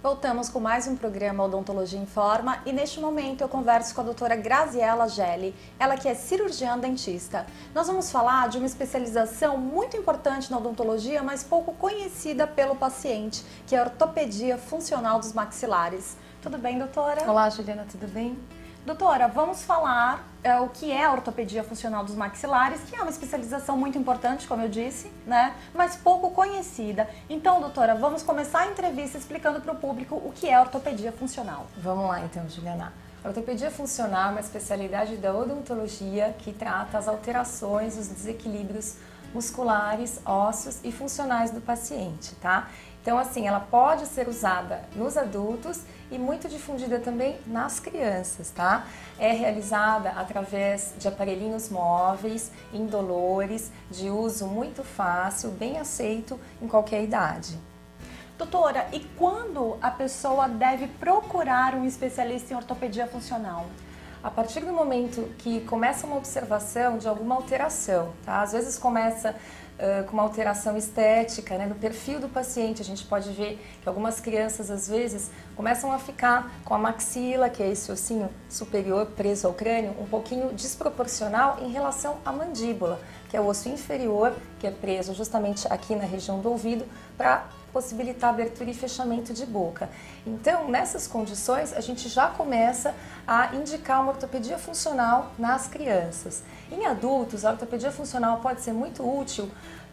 Voltamos com mais um programa Odontologia em Forma e neste momento eu converso com a doutora Graziela Gelli, ela que é cirurgiã dentista. Nós vamos falar de uma especialização muito importante na odontologia, mas pouco conhecida pelo paciente, que é a ortopedia funcional dos maxilares. Tudo bem, doutora? Olá, Juliana, tudo bem? Doutora, vamos falar o que é a ortopedia funcional dos maxilares, que é uma especialização muito importante, como eu disse, né? Mas pouco conhecida. Então, doutora, vamos começar a entrevista explicando para o público o que é a ortopedia funcional. Vamos lá então, Juliana. A ortopedia funcional é uma especialidade da odontologia que trata as alterações, os desequilíbrios musculares, ósseos e funcionais do paciente, tá? Então, assim, ela pode ser usada nos adultos e muito difundida também nas crianças, tá? É realizada através de aparelhinhos móveis, indolores, de uso muito fácil, bem aceito em qualquer idade. Doutora, e quando a pessoa deve procurar um especialista em ortopedia funcional? A partir do momento que começa uma observação de alguma alteração, tá? Às vezes começa com uma alteração estética, né, no perfil do paciente. A gente pode ver que algumas crianças, às vezes, começam a ficar com a maxila, que é esse ossinho superior preso ao crânio, um pouquinho desproporcional em relação à mandíbula, que é o osso inferior, que é preso justamente aqui na região do ouvido, para possibilitar abertura e fechamento de boca. Então, nessas condições, a gente já começa a indicar uma ortopedia funcional nas crianças. Em adultos, a ortopedia funcional pode ser muito útil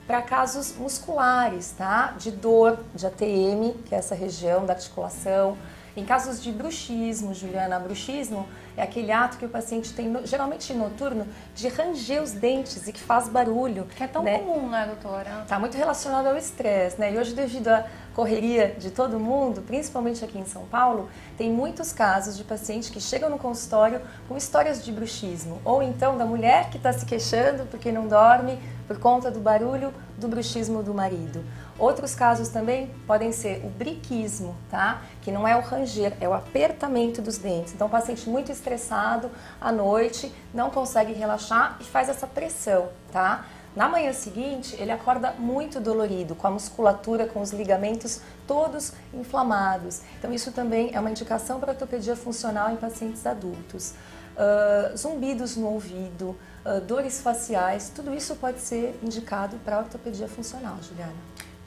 para casos musculares, tá? De dor, de ATM, que é essa região da articulação. Em casos de bruxismo, Juliana, bruxismo é aquele ato que o paciente tem, geralmente noturno, de ranger os dentes e que faz barulho. Que é tão comum, né, doutora? Está muito relacionado ao estresse, né? E hoje, devido à correria de todo mundo, principalmente aqui em São Paulo, tem muitos casos de pacientes que chegam no consultório com histórias de bruxismo. Ou então da mulher que está se queixando porque não dorme por conta do barulho do bruxismo do marido. Outros casos também podem ser o briquismo, tá? Que não é o ranger, é o apertamento dos dentes. Então, o paciente muito estressado à noite, não consegue relaxar e faz essa pressão, tá? Na manhã seguinte, ele acorda muito dolorido, com a musculatura, com os ligamentos todos inflamados. Então, isso também é uma indicação para ortopedia funcional em pacientes adultos. Zumbidos no ouvido, dores faciais, tudo isso pode ser indicado para ortopedia funcional, Juliana.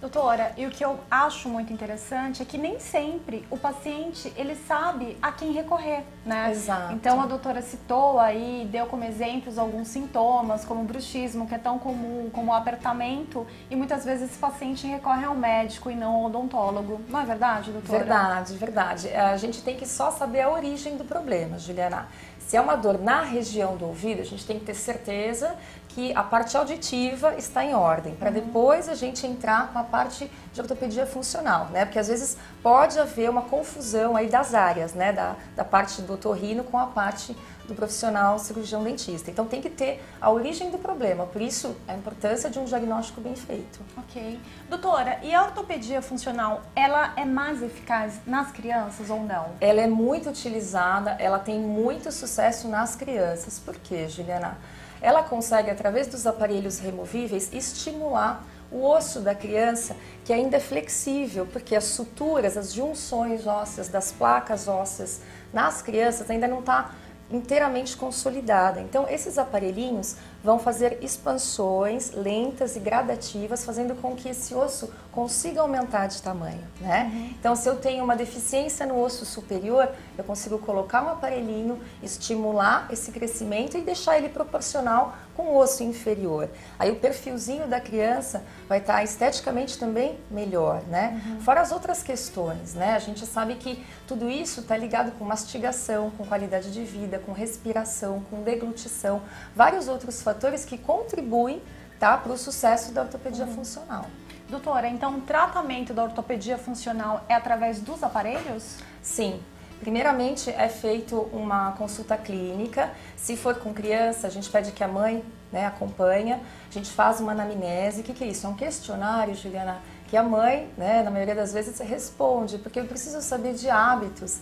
Doutora, e o que eu acho muito interessante é que nem sempre o paciente, ele sabe a quem recorrer, né? Exato. Então a doutora citou aí, deu como exemplos alguns sintomas, como o bruxismo, que é tão comum, como o apertamento, e muitas vezes esse paciente recorre ao médico e não ao odontólogo. Não é verdade, doutora? Verdade, verdade. A gente tem que só saber a origem do problema, Juliana. Se é uma dor na região do ouvido, a gente tem que ter certeza que a parte auditiva está em ordem, para depois a gente entrar com a parte de ortopedia funcional, né? Porque às vezes pode haver uma confusão aí das áreas, né? Da parte do otorrino com a parte do profissional cirurgião dentista. Então tem que ter a origem do problema, por isso a importância de um diagnóstico bem feito. Ok. Doutora, e a ortopedia funcional, ela é mais eficaz nas crianças ou não? Ela é muito utilizada, ela tem muito sucesso nas crianças. Por quê, Juliana? Ela consegue, através dos aparelhos removíveis, estimular o osso da criança, que ainda é flexível, porque as suturas, as junções ósseas das placas ósseas nas crianças ainda não está inteiramente consolidada. Então, esses aparelhinhos vão fazer expansões lentas e gradativas, fazendo com que esse osso consiga aumentar de tamanho, né? Então, se eu tenho uma deficiência no osso superior, eu consigo colocar um aparelhinho, estimular esse crescimento e deixar ele proporcional com o osso inferior. Aí o perfilzinho da criança vai estar esteticamente também melhor, né? Fora as outras questões, né? A gente sabe que tudo isso está ligado com mastigação, com qualidade de vida, com respiração, com deglutição, vários outros fatores que contribuem, tá, para o sucesso da ortopedia funcional. Doutora, então o tratamento da ortopedia funcional é através dos aparelhos? Sim. Primeiramente é feito uma consulta clínica, se for com criança a gente pede que a mãe, né, acompanha, a gente faz uma anamnese. O que é isso? É um questionário, Juliana, que a mãe, né, na maioria das vezes responde, porque eu preciso saber de hábitos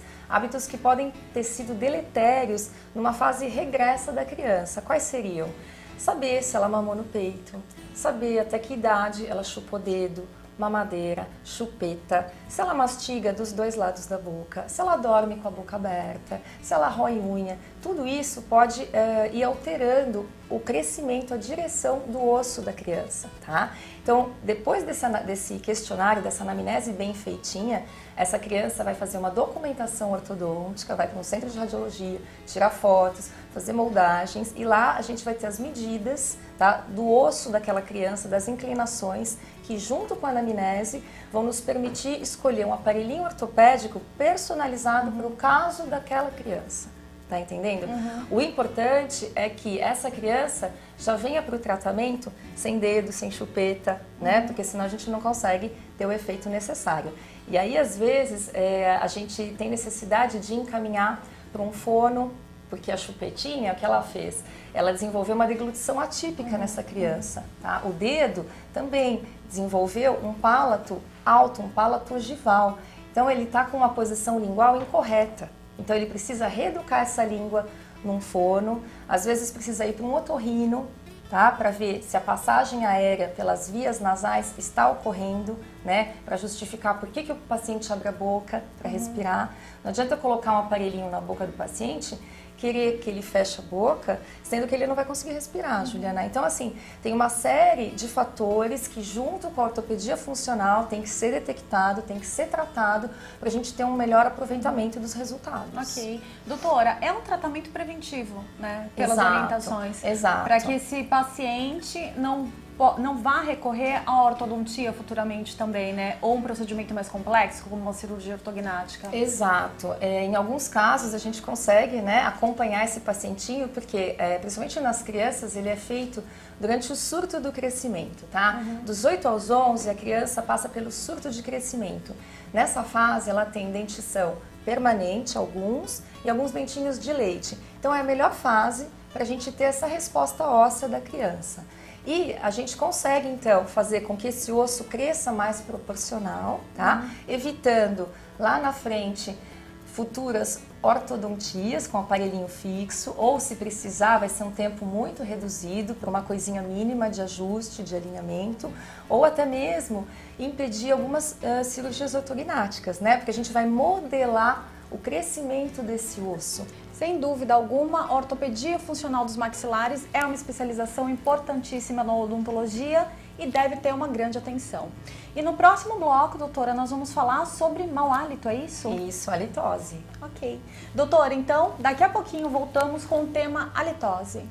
que podem ter sido deletérios numa fase regressa da criança. Quais seriam? Saber se ela mamou no peito, saber até que idade ela chupou dedo, mamadeira, chupeta, se ela mastiga dos dois lados da boca, se ela dorme com a boca aberta, se ela rói unha, tudo isso pode ir alterando o crescimento, a direção do osso da criança, tá? Então, depois desse questionário, dessa anamnese bem feitinha, essa criança vai fazer uma documentação ortodôntica, vai para um centro de radiologia, tirar fotos, fazer moldagens e lá a gente vai ter as medidas, tá, do osso daquela criança, das inclinações, que junto com a anamnese vão nos permitir escolher um aparelhinho ortopédico personalizado para o caso daquela criança. Tá entendendo? O importante é que essa criança já venha para o tratamento sem dedo, sem chupeta, né? Porque senão a gente não consegue ter o efeito necessário. E aí, às vezes, a gente tem necessidade de encaminhar para um fono, porque a chupetinha, o que ela fez? Ela desenvolveu uma deglutição atípica nessa criança, tá? O dedo também desenvolveu um palato alto, um palato ogival. Então, ele está com uma posição lingual incorreta. Então ele precisa reeducar essa língua num fono, às vezes precisa ir para um otorrino, tá? Para ver se a passagem aérea pelas vias nasais está ocorrendo, né? Para justificar por que o paciente abre a boca para respirar. Não adianta eu colocar um aparelhinho na boca do paciente, querer que ele feche a boca, sendo que ele não vai conseguir respirar, Juliana. Então, assim, tem uma série de fatores que, junto com a ortopedia funcional, tem que ser detectado, tem que ser tratado, para a gente ter um melhor aproveitamento dos resultados. Ok. Doutora, é um tratamento preventivo, né? Pelas Exato, orientações. exato. Para que esse paciente não vá recorrer à ortodontia futuramente também, né? Ou um procedimento mais complexo, como uma cirurgia ortognática. Exato. Em alguns casos a gente consegue, né, acompanhar esse pacientinho, porque principalmente nas crianças ele é feito durante o surto do crescimento, tá? Dos 8 aos 11 a criança passa pelo surto de crescimento. Nessa fase ela tem dentição permanente, alguns, e alguns dentinhos de leite. Então é a melhor fase para a gente ter essa resposta óssea da criança. E a gente consegue, então, fazer com que esse osso cresça mais proporcional, tá? Evitando lá na frente futuras ortodontias com aparelhinho fixo, ou se precisar vai ser um tempo muito reduzido para uma coisinha mínima de ajuste, de alinhamento, ou até mesmo impedir algumas cirurgias ortognáticas, né? Porque a gente vai modelar o crescimento desse osso. Sem dúvida alguma, a ortopedia funcional dos maxilares é uma especialização importantíssima na odontologia e deve ter uma grande atenção. E no próximo bloco, doutora, nós vamos falar sobre mau hálito, é isso? Isso, halitose. Ok. Doutora, então, daqui a pouquinho voltamos com o tema halitose.